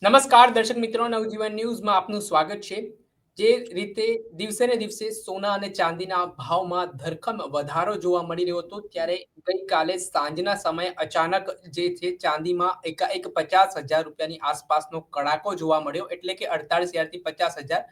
નમસ્કાર દર્શક મિત્રો, નવજીવન ન્યૂઝમાં આપનું સ્વાગત છે. જે રીતે દિવસે ને દિવસે સોના અને ચાંદીના ભાવમાં ધરખમ વધારો જોવા મળી રહ્યો હતો, ત્યારે ગઈકાલે સાંજના સમયે અચાનક જે છે ચાંદીમાં એકાએક 50,000 રૂપિયાની આસપાસનો કડાકો જોવા મળ્યો, એટલે કે 48,000 થી 50,000.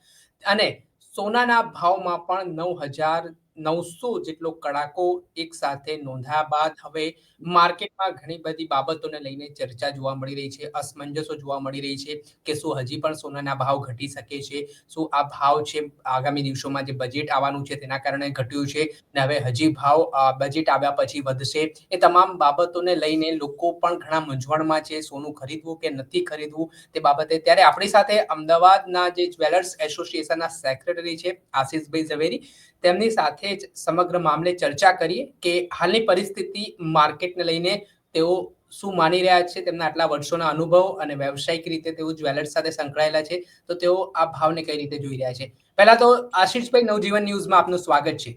અને સોનાના ભાવમાં પણ 9,900 જેટલો કડાકો એક સાથે નોંધાયા બાદ હવે માર્કેટમાં ઘણી બધી બાબતોને લઈને ચર્ચા જોવા મળી રહી છે, અસમંજસો જોવા મળી રહી છે કે શું હજી પણ સોનાના ભાવ ઘટી શકે છે? શું આ ભાવ છે આગામી દિવસોમાં જે બજેટ આવવાનું છે તેના કારણે ઘટ્યું છે ને હવે હજી ભાવ બજેટ આવ્યા પછી વધશે? એ તમામ બાબતોને લઈને લોકો પણ ઘણા મૂંઝવણમાં છે, સોનું ખરીદવું કે નથી ખરીદવું તે બાબતે. ત્યારે આપણી સાથે અમદાવાદના જે જ્વેલર્સ એસોસિએશનના સેક્રેટરી છે આશિષભાઈ ઝવેરી, તેમની સાથે જ સમગ્ર મામલે ચર્ચા કરીએ કે હાલની પરિસ્થિતિ માર્કેટને લઈને તેઓ શું માની રહ્યા છે, તેમના આટલા વર્ષોના અનુભવ અને વ્યવસાયિક રીતે તેઓ જ્વેલર્સ સાથે સંકળાયેલા છે, તો તેઓ આ ભાવને કઈ રીતે જોઈ રહ્યા છે. પહેલા તો આશીષભાઈ, નવજીવન ન્યૂઝમાં આપનું સ્વાગત છે.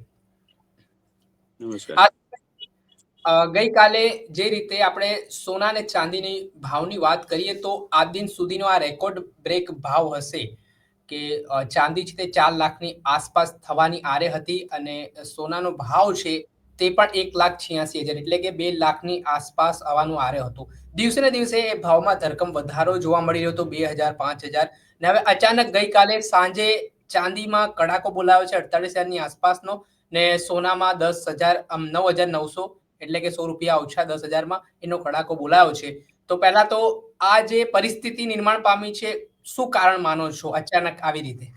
નમસ્કાર. ગઈકાલે જે રીતે આપણે સોના અને ચાંદીની ભાવની વાત કરીએ તો આજ દિન સુધીનો આ રેકોર્ડ બ્રેક ભાવ હશે કે ચાંદી છે તે 4,00,000ની આસપાસ થવાની આરે હતી અને સોનાનો ભાવ છે તે પણ 1,86,000 એટલે કે 2,00,000ની આસપાસ આવવાનું આરે હતું. દિવસે ને દિવસે એ ભાવમાં ધરખમ વધારો જોવા મળી રહ્યો હતો, 2,000, 5,000. ને હવે અચાનક ગઈકાલે સાંજે ચાંદીમાં કડાકો બોલાવ્યો છે 48,000ની આસપાસનો, ને સોનામાં 10,000, 9,900 એટલે કે 100 રૂપિયા ઓછા 10,000માં એનો કડાકો બોલાયો છે. તો પહેલા તો આ જે પરિસ્થિતિ નિર્માણ પામી છે, શું કારણ માનો છો અચાનક આવી રીતે?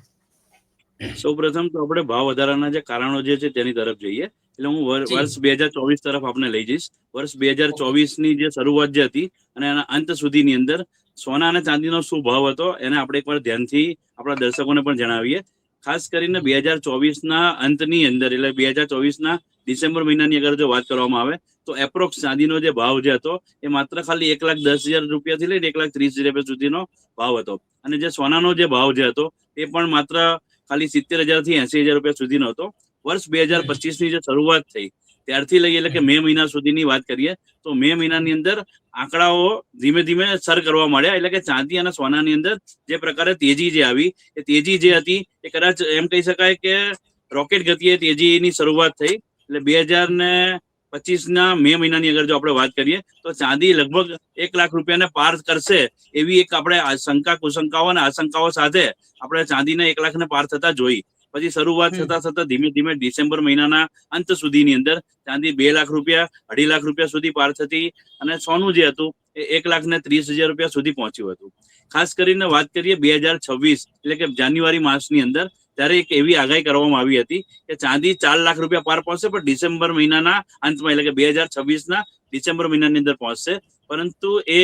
સૌપ્રથમ તો આપણે ભાવ વધારાના જે કારણો જે છે તેની તરફ જઈએ. એટલે હું જી. વર્ષ 2024 તરફ આપણે લઈ જઈશ. વર્ષ ઓકે. 2024ની જે શરૂઆત જે હતી અને એના અંત સુધીની અંદર સોના અને ચાંદીનો શું ભાવ હતો એને આપણે એકવાર ધ્યાનથી આપણા દર્શકોને પણ જણાવીએ. ખાસ કરીને 2024ના અંતની અંદર, એટલે 2024ના ડિસેમ્બર મહિનાની અગર જો વાત કરવામાં આવે તો એપ્રોક્સ ચાંદીનો જે ભાવ જે હતો એ માત્ર ખાલી 1,10,000 રૂપિયાથી લઈને 1,30,000 રૂપિયા સુધીનો ભાવ હતો. અને જે સોનાનો જે ભાવ જે હતો એ પણ માત્ર ખાલી 70,000 થી 80,000 રૂપિયા સુધીનો હતો. વર્ષ 2025ની જે શરૂઆત થઈ ત્યારથી લઈ, એટલે કે મે મહિના સુધીની વાત કરીએ તો મે મહિનાની અંદર આંકડાઓ ધીમે ધીમે સર કરવા માંડ્યા. એટલે કે ચાંદી અને સોનાની અંદર જે પ્રકારે તેજી જે આવી, એ તેજી જે હતી એ કદાચ એમ કહી શકાય કે રોકેટ ગતિએ તેજીની શરૂઆત થઈ. એટલે 2025ના મે મહિનાની અગર જો આપણે વાત કરીએ તો ચાંદી લગભગ 1,00,000 રૂપિયાને પાર કરશે એવી એક આપણે શંકા કુશંકાઓ અને આશંકાઓ સાથે આપણે ચાંદીને 1,00,000ને પાર થતા જોઈ. પછી શરૂઆત થતા થતા ધીમે ધીમે ડિસેમ્બર મહિનાના અંત સુધીની અંદર ચાંદી 2,00,000 રૂપિયા, 2.5 લાખ રૂપિયા સુધી પાર થતી અને સોનું જે હતું એ 1,30,000 રૂપિયા સુધી પહોંચ્યું હતું. ખાસ કરીને વાત કરીએ 2026 એટલે કે જાન્યુઆરી માસની અંદર, ત્યારે એક એવી આગાહી કરવામાં આવી હતી કે ચાંદી 4,00,000 રૂપિયા પાર પહોંચશે, પણ ડિસેમ્બર મહિનાના અંતમાં, એટલે કે 2026ના ડિસેમ્બર મહિનાની અંદર પહોંચશે. પરંતુ એ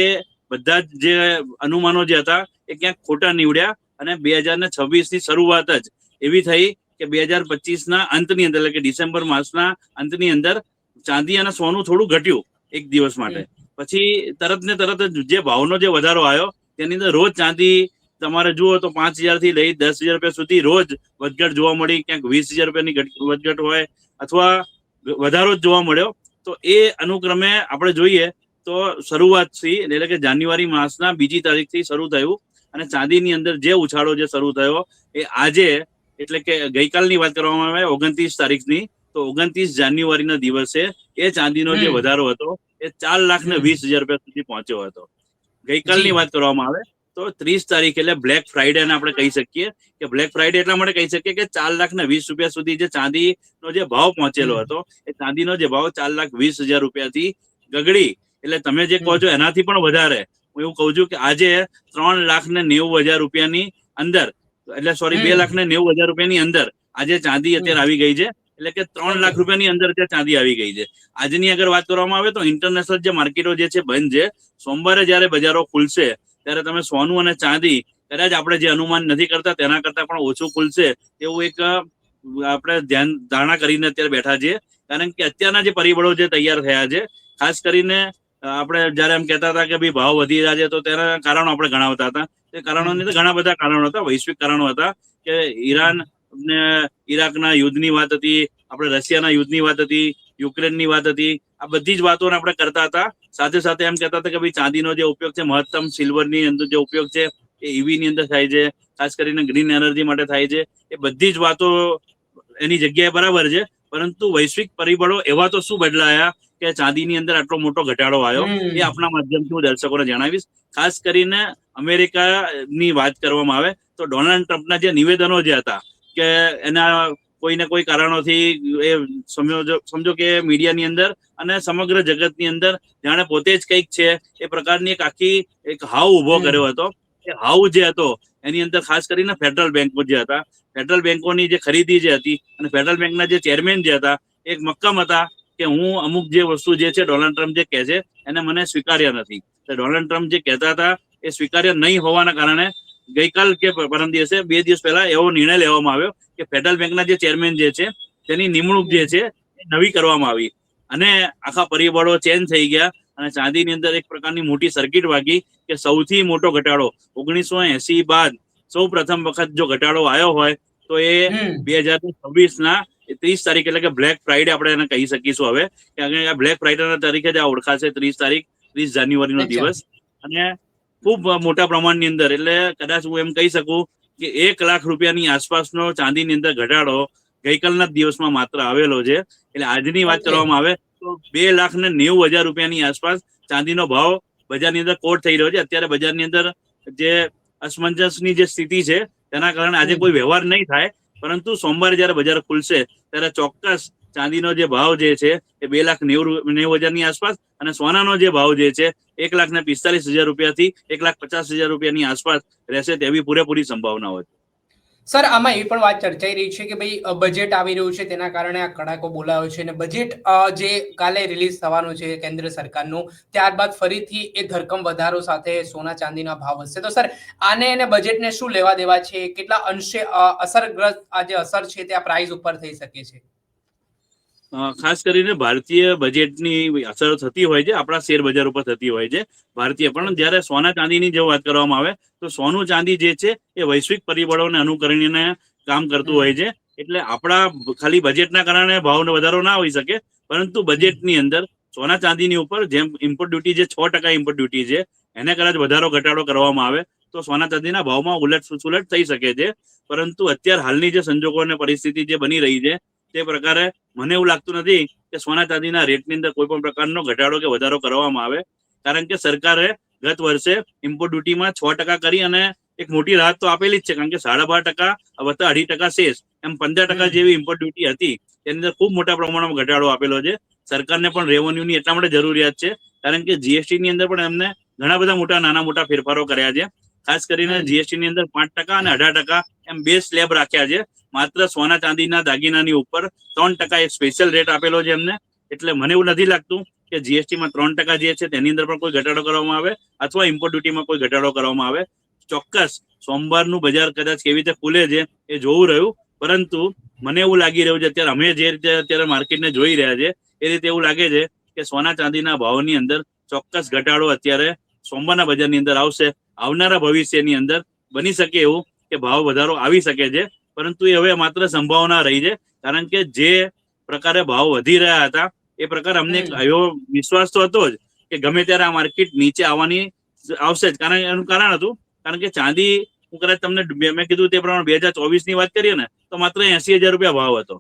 બધા જ જે અનુમાનો જે હતા એ ક્યાંક ખોટા નીવડ્યા અને 2026ની શરૂઆત જ એવી થઈ કે 2025ના અંતની અંદર, એટલે કે ડિસેમ્બર માસના અંતની અંદર ચાંદી અને સોનું થોડું ઘટ્યું એક દિવસ માટે. પછી તરત ને તરત જ જે ભાવનો જે વધારો આવ્યો તેની અંદર રોજ ચાંદી તમારે જુઓ તો 5,000 થી લઈ 10,000 રૂપિયા સુધી રોજ વધઘટ જોવા મળી. ક્યાંક 20,000 રૂપિયાની વધઘટ હોય અથવા વધારો જ જોવા મળ્યો. તો એ અનુક્રમે આપણે જોઈએ તો શરૂઆતથી, એટલે કે જાન્યુઆરી માસના 2જી તારીખથી શરૂ થયું અને ચાંદીની અંદર જે ઉછાળો જે શરૂ થયો એ આજે, એટલે કે ગઈકાલની વાત કરવામાં આવે 29 તારીખની, તો 29 જાન્યુઆરીના દિવસે એ ચાંદીનો જે વધારો હતો એ 4,20,000 રૂપિયા સુધી પહોંચ્યો હતો. ગઈકાલની વાત કરવામાં આવે તો 30 તારીખ એટલે બ્લેક ફ્રાઈડે આપણે કહી શકીએ કે બ્લેક ફ્રાઈડે એટલા માટે કહી શકીએ કે 4,20,000 રૂપિયા સુધી જે ચાંદીનો જે ભાવ પહોંચેલો હતો એ ચાંદીનો જે ભાવ 4,20,000 રૂપિયાથી ગગડી, એટલે તમે જે કહો છો એનાથી પણ વધારે હું એવું કહું છું કે આજે 3,90,000 રૂપિયાની અંદર, એટલે સોરી 2,90,000 રૂપિયાની અંદર આજે ચાંદી અત્યારે આવી ગઈ છે. એટલે કે 3,00,000 રૂપિયાની અંદર અત્યારે ચાંદી આવી ગઈ છે. આજની અગર વાત કરવામાં આવે તો ઇન્ટરનેશનલ જે માર્કેટો જે છે બંધ છે. સોમવારે જયારે બજારો ખુલશે ત્યારે તમે સોનું અને ચાંદી કદાચ આપણે જે અનુમાન નથી કરતા તેના કરતા પણ ઓછું ખુલશે એવું એક આપણે ધારણા કરીને અત્યારે બેઠા છીએ. કારણ કે અત્યારના જે પરિબળો જે તૈયાર થયા છે, ખાસ કરીને આપણે જયારે એમ કહેતા હતા કે ભાઈ ભાવ વધી રહ્યા છે તો તેના કારણો આપણે ગણાવતા હતા. તે કારણોની તો ઘણા બધા કારણો હતા, વૈશ્વિક કારણો હતા કે ઈરાન ને ઈરાકના યુદ્ધની વાત હતી, આપણે રશિયાના યુદ્ધની વાત હતી, યુક્રેનની વાત હતી, આ બધી જ વાતોને આપણે કરતા હતા. સાથે સાથે એમ કહેતા હતા કે ભાઈ ચાંદીનો જે ઉપયોગ છે, મહત્તમ સિલ્વરની અંદર જે ઉપયોગ છે એ ઈવી ની અંદર થાય છે, ખાસ કરીને ગ્રીન એનર્જી માટે થાય છે. એ બધી જ વાતો એની જગ્યાએ બરાબર છે, પરંતુ વૈશ્વિક પરિબળો એવા તો શું બદલાયા કે ચાંદીની અંદર આટલો મોટો ઘટાડો આવ્યો, એ આપણા માધ્યમથી હું દર્શકોને જણાવીશ. ખાસ કરીને અમેરિકાની વાત કરવામાં આવે તો ડોનાલ્ડ ટ્રમ્પના જે નિવેદનો જે હતા કે એના કોઈને કોઈ કારણોથી એ સમજો કે મીડિયાની અંદર અને સમગ્ર જગતની અંદર જાણે પોતે જ કંઈક છે એ પ્રકારની એક આખી એક હાવ ઉભો કર્યો હતો. એ હાવ જે હતો એની અંદર ખાસ કરીને ફેડરલ બેંકો જે હતા, ફેડરલ બેંકોની જે ખરીદી જે હતી અને ફેડરલ બેંકના જે ચેરમેન જે હતા એક મક્કમ હતા કે હું અમુક જે વસ્તુ જે છે ડોનાલ્ડ ટ્રમ્પ જે કહે છે એને મને સ્વીકાર્ય નથી. ડોનાલ્ડ ટ્રમ્પ જે કહેતા હતા એ સ્વીકાર્ય નહીં હોવાના કારણે ગઈકાલ કે પરમ દિવસે 2 દિવસ પહેલા એવો નિર્ણય લેવામાં આવ્યો કે ફેડરલ બેંકના જે ચેરમેન જે છે તેની નિમણૂક જે છે એ નવી કરવામાં આવી અને આખા પરિબળો ચેન્જ થઈ ગયા અને ચાંદીની અંદર એક પ્રકારની મોટી સર્કિટ વાગી કે સૌથી મોટો ઘટાડો 1980 બાદ સૌ પ્રથમ વખત જો ઘટાડો આવ્યો હોય તો એ 2026ના 30 તારીખ એટલે કે બ્લેક ફ્રાઈડે આપણે એને કહી શકીશું હવે કે બ્લેક ફ્રાઈડેના તારીખે જ આ ઓળખાશે 30 તારીખ 30 જાન્યુઆરીનો દિવસ. અને ખૂબ મોટા પ્રમાણની અંદર એટલે કદાચ હું એમ કહી શકું કે 1 લાખ રૂપિયાની આસપાસનો ચાંદીની અંદર ઘટાડો ગઈકાલના જ દિવસમાં માત્ર આવેલો છે. એટલે આજની વાત કરવામાં આવે તો 2,90,000 રૂપિયાની આસપાસ ચાંદીનો ભાવ બજારની અંદર કોટ થઈ રહ્યો છે. અત્યારે બજારની અંદર જે અસમંજસની જે સ્થિતિ છે તેના કારણે આજે કોઈ વ્યવહાર નહીં થાય, પરંતુ સોમવારે જયારે બજાર ખુલશે ત્યારે ચોક્કસ ચાંદીનો જે ભાવ જે છે એ 2,90,000ની આસપાસ અને સોનાનો જે ભાવ જે છે 1,45,000 રૂપિયાથી 1,50,000 રૂપિયાની આસપાસ રહેશે તેવી પૂરેપૂરી સંભાવનાઓ છે. સર, આમાં એ પણ વાત ચર્ચાઈ રહી છે કે ભાઈ બજેટ આવી રહ્યું છે તેના કારણે આ કડાકો બોલાયો છે અને બજેટ જે કાલે રિલીઝ થવાનું છે કેન્દ્ર સરકારનું, ત્યારબાદ ફરીથી એ ધરખમ વધારો સાથે સોના ચાંદીના ભાવ વધશે. તો સર, આને અને બજેટને શું લેવા દેવા છે? કેટલા અંશે અસરગ્રસ્ત આ જે અસર છે તે આ પ્રાઇસ ઉપર થઈ શકે છે? ખાસ કરીને ભારતીય બજેટની અસર થતી હોય છે, આપણા શેર બજાર ઉપર થતી હોય છે ભારતીય. પણ જ્યારે સોના ચાંદીની જો વાત કરવામાં આવે તો સોનું ચાંદી જે છે એ વૈશ્વિક પરિબળોને અનુકરણીને કામ કરતું હોય છે. એટલે આપણા ખાલી બજેટના કારણે ભાવનો વધારો ના હોઈ શકે, પરંતુ બજેટની અંદર સોના ચાંદીની ઉપર જેમ ઇમ્પોર્ટ ડ્યુટી જે 6% ઇમ્પોર્ટ ડ્યુટી છે એને કદાચ વધારો ઘટાડો કરવામાં આવે તો સોના ચાંદીના ભાવમાં ઉલટ સુલટ થઈ શકે છે. પરંતુ અત્યારે હાલની જે સંજોગો અને પરિસ્થિતિ જે બની રહી છે તે પ્રકારે મને એવું લાગતું નથી કે સોના ચાંદીના રેટની અંદર કોઈ પણ પ્રકારનો ઘટાડો કે વધારો કરવામાં આવે, કારણ કે સરકારે ગત વર્ષે ઇમ્પોર્ટ ડ્યુટીમાં 6% કરી અને એક મોટી રાહત તો આપેલી જ છે, કારણ કે 12.5% વત્તા 2.5% શેષ એમ 15% જેવી ઇમ્પોર્ટ ડ્યુટી હતી તેની અંદર ખૂબ મોટા પ્રમાણમાં ઘટાડો આપેલો છે. સરકારને પણ રેવન્યુની એટલા માટે જરૂરિયાત છે કારણ કે જીએસટી ની અંદર પણ એમને ઘણા બધા નાના મોટા ફેરફારો કર્યા છે. ખાસ કરીને જીએસટી ની અંદર 5% અને 18% એમ 2 સ્લેબ રાખ્યા છે. માત્ર સોના ચાંદીના દાગીનાની ઉપર 3% એક સ્પેશિયલ રેટ આપેલો છે એમને. એટલે મને એવું નથી લાગતું કે જીએસટીમાં 3% જે છે તેની અંદર પણ કોઈ ઘટાડો કરવામાં આવે અથવા ઇમ્પોર્ટ ડ્યુટીમાં કોઈ ઘટાડો કરવામાં આવે. ચોક્કસ સોમવારનું બજાર કદાચ કેવી રીતે ખુલે છે એ જોવું રહ્યું, પરંતુ મને એવું લાગી રહ્યું છે અત્યારે અમે જે રીતે અત્યારે માર્કેટને જોઈ રહ્યા છે એ રીતે એવું લાગે છે કે સોના ચાંદીના ભાવની અંદર ચોક્કસ ઘટાડો અત્યારે સોમવારના બજારની અંદર આવશે. આવનારા ભવિષ્યની અંદર બની શકે એવું કે ભાવ વધારો આવી શકે છે, પરંતુ એ હવે માત્ર સંભાવના રહી છે, કારણ કે જે પ્રકારે ભાવ વધી રહ્યા હતા એ પ્રકારે અમને એવો વિશ્વાસ તો હતો જ કે ગમે ત્યારે આ માર્કેટ નીચે આવશે જ. એનું કારણ હતું કારણ કે ચાંદી, હું કદાચ તમને મેં કીધું તે પ્રમાણે 2024ની વાત કરીએ ને તો માત્ર 80,000 રૂપિયા ભાવ હતો.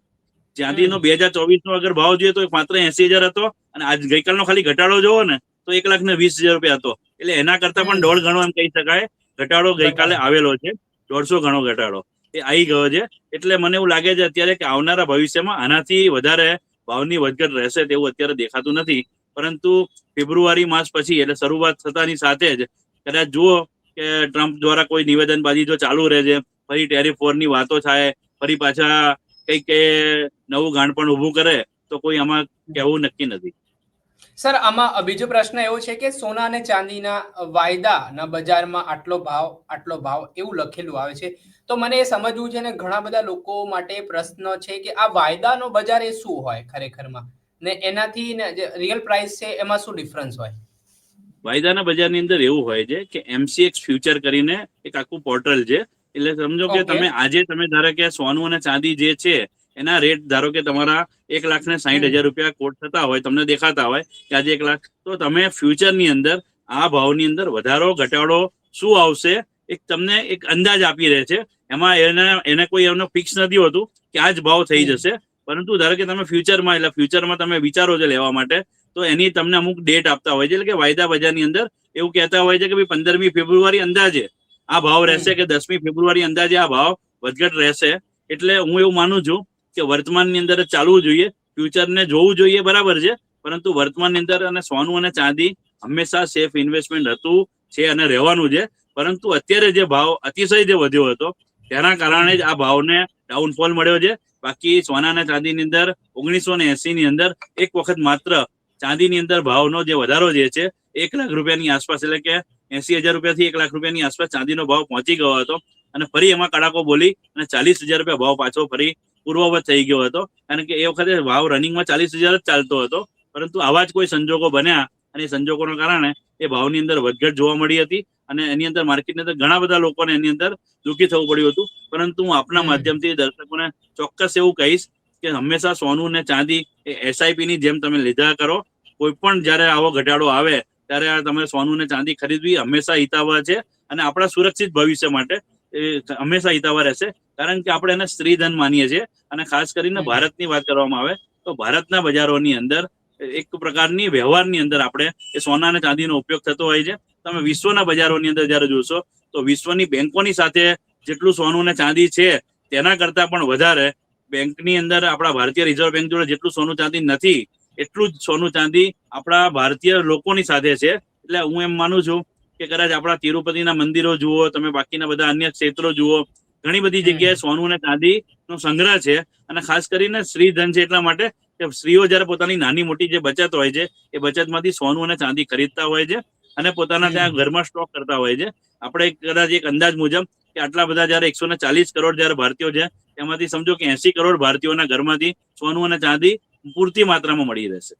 ચાંદીનો 2024નો અગર ભાવ જોઈએ તો માત્ર 80,000 હતો અને આજ ગઈકાલનો ખાલી ઘટાડો જોવો ને તો 1,20,000 રૂપિયા હતો. એટલે એના કરતા પણ 1.5 ગણો એમ કહી શકાય ઘટાડો ગઈકાલે આવેલો છે. 150 ગણો ઘટાડો એ આવી ગયો છે. એટલે મને એવું લાગે છે અત્યારે કે આવનારા ભવિષ્યમાં આનાથી વધારે ભાવની વધઘટ રહેશે તેવું અત્યારે દેખાતું નથી. પરંતુ ફેબ્રુઆરી માસ પછી એટલે શરૂઆત થતાની સાથે જ કદાચ જુઓ કે ટ્રમ્પ દ્વારા કોઈ નિવેદનબાજી જો ચાલુ રહે છે, ફરી ટેરિફ વોરની વાતો થાય, ફરી પાછા કંઈક નવું ગાંઠપણ ઊભું કરે તો કોઈ આમાં કહેવું નક્કી નથી. સર, આમાં બીજો પ્રશ્ન એવો છે કે સોના અને ચાંદીના વાયદાના બજારમાં આટલો ભાવ એવું લખેલું આવે છે. તો મને એ સમજવું છે ને ઘણા બધા લોકો માટે પ્રશ્ન છે કે આ વાયદાનો બજાર એ શું હોય ખરેખરમાં, ને એનાથી ને જે રિયલ પ્રાઇસ છે એમાં શું ડિફરન્સ હોય? વાયદાના બજારની અંદર એવું હોય છે કે MCX ફ્યુચર કરીને એક આખું પોર્ટલ છે. એટલે સમજો કે તમે આજે ધારો કે સોનું અને ચાંદી જે છે એના રેટ ધારો કે તમારા 1,60,000 રૂપિયા કોટ થતા હોય, તમને દેખાતા હોય કે આજે 1 લાખ, તો તમે ફ્યુચરની અંદર આ ભાવની અંદર વધારો ઘટાડો શું આવશે એક તમને એક અંદાજ આપી રહે છે. એમાં એને કોઈ એનો ફિક્સ નથી હોતું કે આ જ ભાવ થઈ જશે, પરંતુ ધારો કે તમે ફ્યુચરમાં તમે વિચારો છો લેવા માટે, તો એની તમને અમુક ડેટ આપતા હોય છે. એટલે કે વાયદા બજારની અંદર એવું કહેતા હોય છે કે ભાઈ 15મી ફેબ્રુઆરી અંદાજે આ ભાવ રહેશે કે 10મી ફેબ્રુઆરી અંદાજે આ ભાવ વધઘટ રહેશે. એટલે હું એવું માનું છું કે વર્તમાનની અંદર જ ચાલવું જોઈએ, ફ્યુચરને જોવું જોઈએ, બરાબર છે, પરંતુ વર્તમાનની અંદર અને સોનું અને ચાંદી હંમેશા સેફ ઇન્વેસ્ટમેન્ટ હતું, છે અને રહેવાનું છે. પરંતુ અત્યારે જે ભાવ અતિશય જે વધ્યો હતો તેના કારણે જ આ ભાવને ડાઉનફોલ મળ્યો છે. બાકી સોના અને ચાંદીની અંદર 1980 ની અંદર એક વખત માત્ર ચાંદીની અંદર ભાવનો જે વધારો જે છે 1 લાખ રૂપિયાની આસપાસ, એટલે કે 80,000 રૂપિયાથી 1 લાખ રૂપિયાની આસપાસ ચાંદીનો ભાવ પહોંચી ગયો હતો. અને ફરી એમાં કડાકો બોલી અને 40,000 રૂપિયા ભાવ પાછો ફરી પૂર્વવત થઈ ગયો હતો. કારણ કે એ વખતે ભાવ રનિંગમાં 40,000 જ ચાલતો હતો. પરંતુ આવા જ કોઈ સંજોગો બન્યા અને એ સંજોગોના કારણે એ ભાવની અંદર વધઘટ જોવા મળી હતી. અને એની અંદર માર્કેટની અંદર ઘણા બધા લોકોને એની અંદર દુઃખી થવું પડ્યું હતું. પરંતુ હું આપના માધ્યમથી દર્શકોને ચોક્કસ એવું કહીશ કે હંમેશા સોનું અને ચાંદી એ એસઆઈપી ની જેમ તમે લીધા કરો. કોઈ પણ જયારે આવો ઘટાડો આવે ત્યારે તમે સોનું અને ચાંદી ખરીદવી હંમેશા હિતાવહ છે, અને આપણા સુરક્ષિત ભવિષ્ય માટે એ હંમેશા હિતાવહ રહેશે. કારણ કે આપણે એને સ્ત્રીધન માનીએ છીએ. અને ખાસ કરીને ભારતની વાત કરવામાં આવે તો ભારતના બજારોની અંદર એક પ્રકારની વ્યવહારની અંદર આપણે એ સોના અને ચાંદીનો ઉપયોગ થતો હોય છે. તમે વિશ્વના બજારોની અંદર જયારે જોશો તો વિશ્વની બેંકોની સાથે જેટલું સોનું અને ચાંદી છે તેના કરતા પણ વધારે બેંકની અંદર આપણા ભારતીય રિઝર્વ બેંક જોડે જેટલું સોનું ચાંદી નથી એટલું જ સોનું ચાંદી આપણા ભારતીય લોકોની સાથે છે. એટલે હું એમ માનું છું કે કદાચ આપણા તિરુપતિના મંદિરો જુઓ, તમે બાકીના બધા અન્ય ક્ષેત્રો જુઓ, ઘણી બધી જગ્યાએ સોનું અને ચાંદી નો સંગ્રહ છે. અને ખાસ કરીને સ્ત્રીધન છે એટલા માટે કે સ્ત્રીઓ જયારે પોતાની નાની મોટી જે બચત હોય છે એ બચતમાંથી સોનું અને ચાંદી ખરીદતા હોય છે અને પોતાના ત્યાં ઘરમાં સ્ટોક કરતા હોય છે. આપણે કદાચ એક અંદાજ મુજબ કે આટલા બધા જયારે 140 કરોડ જયારે ભારતીયો છે એમાંથી સમજો કે 80 કરોડ ભારતીયોના ઘરમાંથી સોનું અને ચાંદી પૂરતી માત્રામાં મળી રહેશે.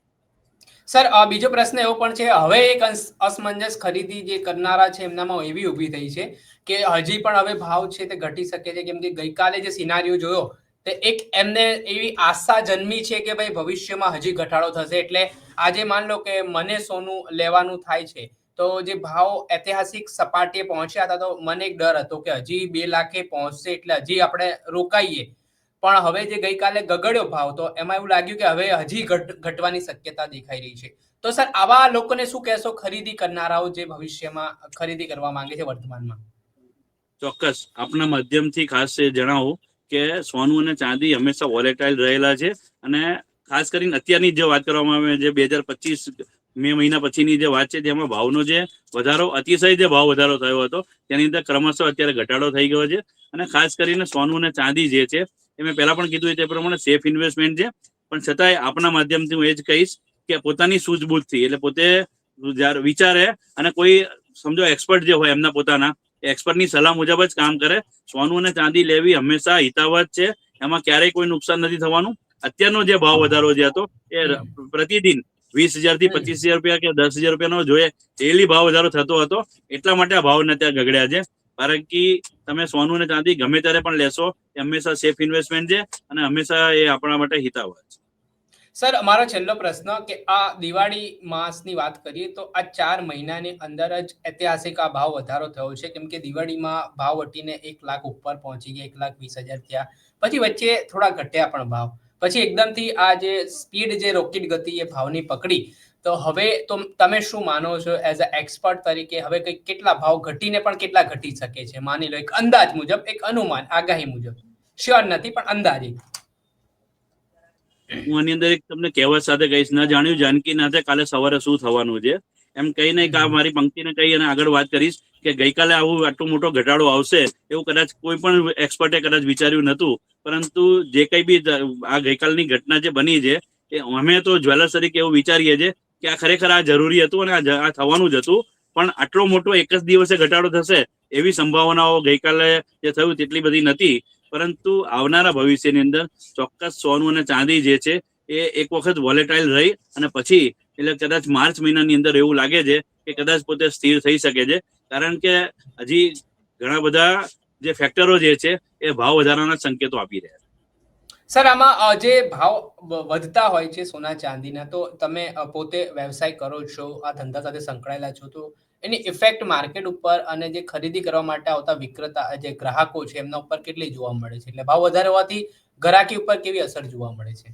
સર, બીજો પ્રશ્ન એવો પણ છે, હવે એક અસમંજસ ખરીદી જે કરનારા છે એમનામાં એવી ઊભી થઈ છે કે હજી પણ હવે ભાવ છે તે ઘટી શકે છે, કેમ કે ગઈકાલે જે સિનારીઓ જોયો તે એક એમને એવી આશા જન્મી છે કે ભાઈ ભવિષ્યમાં હજી ઘટાડો થશે. એટલે આજે માન લો કે મને સોનું લેવાનું થાય છે તો જે ભાવ ઐતિહાસિક સપાટીએ પહોંચ્યા હતા તો મને એક ડર હતો કે હજી 2 લાખે પહોંચશે એટલે હજી આપણે રોકાઈએ. પણ હવે જે ગઈકાલે ગગડ્યો ભાવ તો એમાં એવું લાગ્યું કે હવે હજી ઘટવાની શક્યતા દેખાઈ રહી છે. તો સર, આવા લોકોને શું કહેશો, ખરીદી કરનારાઓ જે ભવિષ્યમાં ખરીદી કરવા માંગે છે વર્તમાનમાં? ચોક્કસ આપના માધ્યમથી ખાસ જણાવું કે સોનું અને ચાંદી હંમેશા વોલેટાઇલ રહેલા છે. અને ખાસ કરીને અત્યારની જે વાત કરવામાં આવે જે 2025 મે મહિના પછીની જે વાત છે તેમાં ભાવનો જે વધારો અતિશય જે ભાવ વધારો થયો હતો તેની અંદર ક્રમશઃ અત્યારે ઘટાડો થઈ ગયો છે. અને ખાસ કરીને સોનું અને ચાંદી જે છે એ મેં પહેલા પણ કીધું તે પ્રમાણે સેફ ઇન્વેસ્ટમેન્ટ છે. પણ છતાંય આપના માધ્યમથી હું એ જ કહીશ કે પોતાની સૂઝબૂછથી, એટલે પોતે જ્યારે વિચારે અને કોઈ સમજો એક્સપર્ટ જે હોય એમના પોતાના એક્સપર્ટની સલાહ મુજબ જ કામ કરે. સોનું અને ચાંદી લેવી હંમેશા હિતાવહ છે, એમાં ક્યારેય કોઈ નુકસાન નથી થવાનું. અત્યારનો જે ભાવ વધારો જે હતો એ પ્રતિદિન 20,000 થી 25,000 રૂપિયા કે 10,000 રૂપિયાનો જોઈએ ડેલી ભાવ વધારો થતો હતો. એટલા માટે આ ભાવને ત્યાં ગગડ્યા છે. કારણ કે તમે સોનું અને ચાંદી ગમે ત્યારે પણ લેશો એ હંમેશા સેફ ઇન્વેસ્ટમેન્ટ છે અને હંમેશા એ આપણા માટે હિતાવહ છે. સર, અમારો છેલ્લો પ્રશ્ન કે આ દિવાળી માસની વાત કરીએ તો આ 4 મહિનાની અંદર જ ઐતિહાસિક આ ભાવ વધારો થયો છે, કેમ કે દિવાળીમાં ભાવ વટીને 1 લાખ ઉપર પહોંચી ગયા, 1,20,000 થયા. પછી વચ્ચે થોડા ઘટ્યા પણ ભાવ, પછી એકદમથી આ જે સ્પીડ જે રોકેટ ગતિએ ભાવની પકડી, તો હવે તો તમે શું માનો છો એઝ અ એક્સપર્ટ તરીકે, હવે કંઈક કેટલા ભાવ ઘટીને પણ કેટલા ઘટી શકે છે? માની લો એક અંદાજ મુજબ, એક અનુમાન, આગાહી મુજબ, શ્યોર નથી પણ અંદાજે. હું આની અંદર એક તમને કહેવત સાથે કહીશ, ના જાણ્યું જાનકી નાથે કાલે સવારે શું થવાનું છે, એમ કહીને એક આ મારી પંક્તિને કહી અને આગળ વાત કરીશ કે ગઈકાલે આટલો મોટો ઘટાડો આવશે એવું કદાચ કોઈ પણ એક્સપર્ટે કદાચ વિચાર્યું નતું. પરંતુ જે કંઈ બી આ ગઈકાલની ઘટના જે બની છે એ અમે તો જ્વેલર્સ તરીકે એવું વિચારીએ છીએ કે આ ખરેખર આ જરૂરી હતું અને આ થવાનું જ હતું. પણ આટલો મોટો એક જ દિવસે ઘટાડો થશે એવી સંભાવનાઓ ગઈકાલે જે થયું તેટલી બધી નથી. પરંતુ આવનારા ભવિષ્યની અંદર ચોક્કસ સોનું અને ચાંદી જે છે એ એક વખત વોલેટાઇલ રહી અને પછી એટલે કદાચ માર્ચ મહિનાની અંદર એવું લાગે છે કે કદાચ પોતે સ્થિર થઈ શકે છે. કારણ કે હજી ઘણા બધા જે ફેક્ટરો જે છે એ ભાવ વધારાના સંકેતો આપી રહ્યા છે. સર આમાં જે ભાવ વધતા હોય છે સોના ચાંદીના, તો તમે પોતે વ્યવસાય કરો છો, આ ધંધા સાથે સંકળાયેલા છો, તો એની ઇફેક્ટ માર્કેટ ઉપર અને જે ખરીદી કરવા માટે આવતા વિક્રેતા જે ગ્રાહકો છે એમના ઉપર કેટલી જોવા મળે છે? એટલે ભાવ વધારે હોવાથી ગ્રાહકી ઉપર કેવી અસર જોવા મળે છે?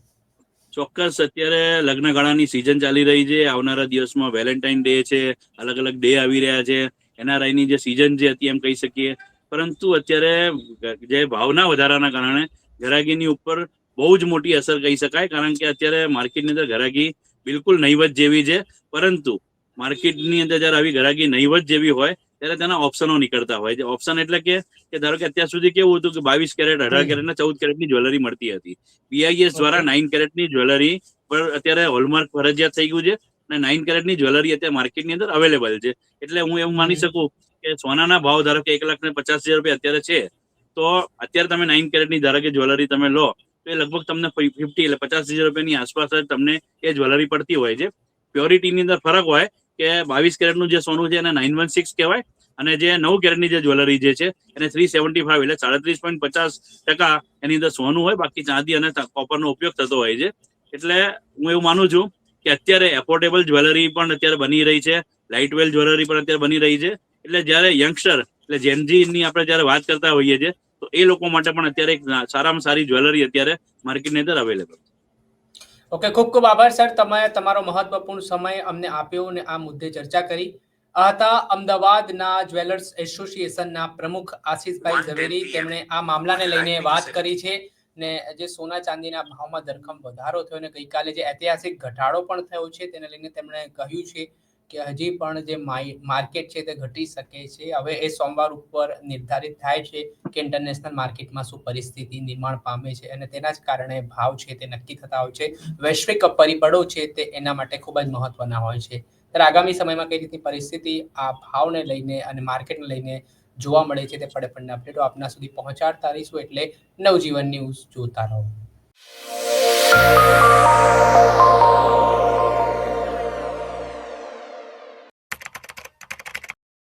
ચોક્કસ અત્યારે લગ્નગાળાની સિઝન ચાલી રહી છે. આવનારા દિવસમાં વેલેન્ટાઇન ડે છે, અલગ અલગ ડે આવી રહ્યા છે. એનઆરઆઈની જે સિઝન છે હતી એમ કહી શકીએ. પરંતુ અત્યારે જે ભાવના વધારાના કારણે ઘરાગીની ઉપર બહુ જ મોટી અસર કહી શકાય. કારણ કે અત્યારે માર્કેટની અંદર ઘરાગી બિલકુલ નહીવત જેવી છે. પરંતુ માર્કેટની અંદર જ્યારે આવી ઘરાગી નહીવત જેવી હોય ત્યારે તેના ઓપ્શનો નીકળતા હોય છે. ઓપ્શન એટલે કે ધારો કે અત્યાર સુધી કેવું હતું કે 22 કેરેટ, 18 કેરેટ અને 14 કેરેટની જ્વેલરી મળતી હતી. બીઆઈએસ દ્વારા 9 કેરેટની જ્વેલરી પર અત્યારે હોલમાર્ક ફરજિયાત થઈ ગયું છે અને 9 કેરેટની જ્વેલરી અત્યારે માર્કેટની અંદર અવેલેબલ છે. એટલે હું એવું માની શકું કે સોનાના ભાવ ધારો કે 1,50,000 રૂપિયા અત્યારે છે, તો અત્યારે તમે 9 કેરેટની ધારો કે જ્વેલરી તમે લો તો એ લગભગ તમને 50 એટલે 50,000 રૂપિયાની આસપાસ જ તમને એ જ્વેલરી પડતી હોય છે. પ્યોરિટીની અંદર ફરક હોય કે 22 કેરેટનું જે સોનું છે એને 916 કહેવાય અને જે 9 કેરેટની જે જ્વેલરી જે છે એને 375 એટલે 37.50% એની અંદર સોનું હોય, બાકી ચાંદી અને કોપરનો ઉપયોગ થતો હોય છે. એટલે હું એવું માનું છું કે અત્યારે એફોર્ડેબલ જ્વેલરી પણ અત્યારે બની રહી છે, લાઇટ વેલ જ્વેલરી પણ અત્યારે બની રહી છે. એટલે જ્યારે યંગસ્ટર એટલે જેનઝીની આપણે જ્યારે વાત કરતા હોઈએ છીએ તો એ લોકો માટે પણ અત્યારે એક સારામાં સારી જ્વેલરી અત્યારે માર્કેટની અંદર અવેલેબલ છે. ઓકે, ખૂબ ખૂબ આભાર સર. તમે તમારો મહત્વપૂર્ણ સમય અમને આપ્યો અને આ મુદ્દે ચર્ચા કરી. આ હતા અમદાવાદના જ્વેલર્સ એસોસિએશનના પ્રમુખ આશીષભાઈ ઝવેરી. તેમણે આ મામલાને લઈને વાત કરી છે ને જે સોના ચાંદીના ભાવમાં ધરખમ વધારો થયો અને ગઈકાલે જે ઐતિહાસિક ઘટાડો પણ થયો છે તેને લઈને તેમણે કહ્યું છે કે હજી પણ જે માર્કેટ છે તે ઘટી શકે છે. હવે એ સોમવાર ઉપર નિર્ધારિત થાય છે કે ઇન્ટરનેશનલ માર્કેટમાં શું પરિસ્થિતિ નિર્માણ પામે છે અને તેના જ કારણે ભાવ છે તે નક્કી થતા હોય છે. વૈશ્વિક પરિબળો છે તે એના માટે ખૂબ જ મહત્વના હોય છે. ત્યારે આગામી સમયમાં કઈ રીતની પરિસ્થિતિ આ ભાવને લઈને અને માર્કેટને લઈને જોવા મળે છે તે પડે અપડેટો આપના સુધી પહોંચાડતા રહીશું. એટલે નવજીવન ન્યૂઝ જોતા રહો.